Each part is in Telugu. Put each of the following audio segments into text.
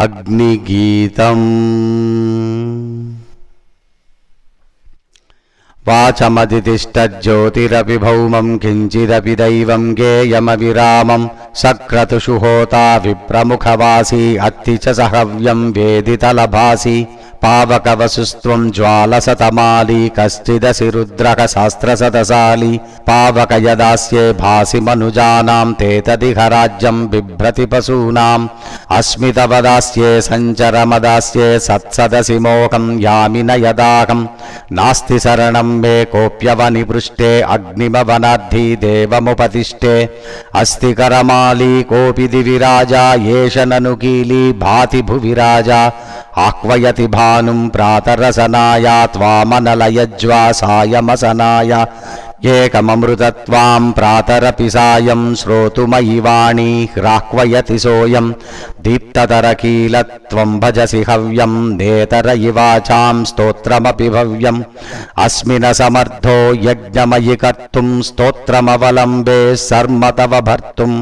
అగ్నిగీతం వాచమదితిష్టజ్యోతిరపి భౌమం కించిదపి దైవం గేయమవిరామం సక్రతుషు హోతా విప్రముఖవాసీ అత్తి చ సహవ్యం వేదితలభాసి పావకవసుస్త్వం జ్వాలసతమాలి కశ్చిదసి రుద్రక శాస్త్రసతసాలి పావక యదాస్యే భాసి మనుజానాం తేతదిహ రాజ్యం బిభ్రతి పశూనాం అస్మితవదాస్యే సంచరమదాస్యే సత్సదసి మోహం యామిన యదాహం నాస్తి శరణం మే కోప్యవని పృష్టే అగ్నిమవనాద్ధి దేవముపతిష్టే అస్తి కరమాలి కోపి దివిరాజా ఏష నను కీలి భాతి భువిరాజా ఆహ్వయతి భానుం ప్రాతరసనాయ త్వామనలయజ్వాసాయమసనాయ ఏకమమృతత్వాం ప్రాతరపి సాయం శ్రోతుమయి వాణీ హ్రాహ్వయతి సోయం దీప్తతరకీలత్వం భజసి హవ్యం నేతర ఇవాచాం స్తోత్రమపి భవ్యం అస్మిన సమర్థో యజ్ఞమయి కర్తుం స్తోత్రమవలంబే శర్మ తవ భర్తుం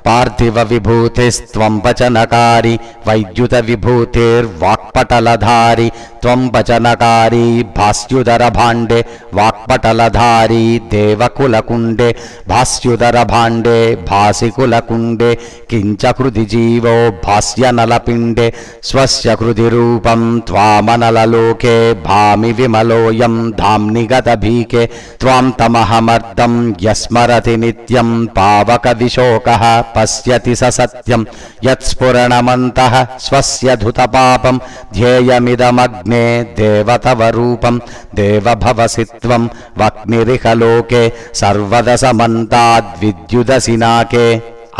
పార్థివ విభూతిస్త్వం వచనకారి వైద్యుత విభూతిర్వాక్పటలధారి త్వం వచనకారి భాస్యుదర భాండే వాక్పటలధారి దేవకులకుండే భాస్యుదర భాండే భాసికులకుండే కించ హృది జీవో భాస్యనలపిండే స్వస్య హృది రూపం త్వామనలలోకే భామి విమలోయం ధామ్నిగత భీకే త్వాం తమహమర్దం యస్మరతి నిత్యం పావక విశోకః పశ్యతి స సత్యం యత్స్ఫురణమంతః స్వస్య ధుత పాపం ధ్యేయమిదమగ్నే దేవతవ రూపం దేవభవసి త్వం వక్నిరిహ లోకే సర్వదసమంతాద్విద్యుదసినాకే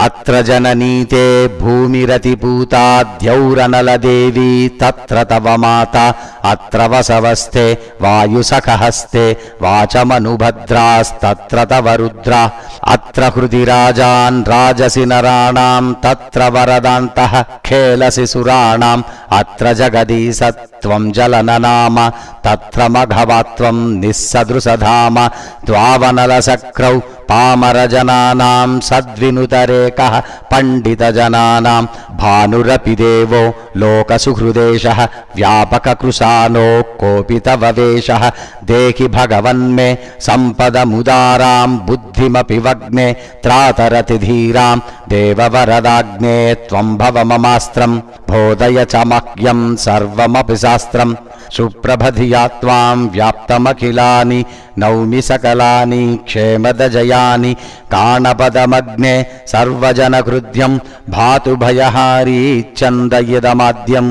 అత్ర జననీతే భూమిరతిపూతా ద్యౌరనలదేవీ తత్ర తవ మాత అత్ర వసవస్తే వాయుసఖహస్తే వాచమనుభద్రాస్తత్ర తవ రుద్రా అత్ర హృది రాజాన్ రాజసి నరాణాం తత్ర వరదాంతః ఖేలసి సురాణాం అత్ర జగదీశత్వం జలననామ తత్ర మఘవాత్వం నిస్సదృశధామ ద్వావనలసక్రౌ పామరజనానాం సద్వినుతరేకః పండితజనానాం భానురపి దేవో లోకసుహృదేశః వ్యాపకకృశానో కోపి తవ వేషః దేహి భగవన్మే సంపదముదారాం బుద్ధిమపి వగ్నే త్రాతరతి ధీరాం దేవవరదాగ్నే త్వం భవ మమాస్త్రం బోధయ చ మహ్యం సర్వమపి శాస్త్రం సుప్రభధియా త్వాం వ్యాప్తమఖిలాని నౌమి సకలాని క్షేమదజయాని కాణపదమగ్నే సర్వజనహృద్యం భాతు భయహారీ ఛందయిదమాద్యం.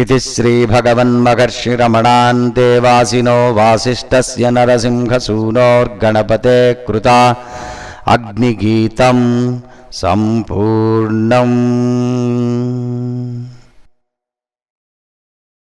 ఇది శ్రీభగవన్మహర్షిరమణాన్ దేవాసినో వాసిష్ఠస్య నరసింహసూనోర్గణపతే కృతా అగ్నిగీతం సంపూర్ణం.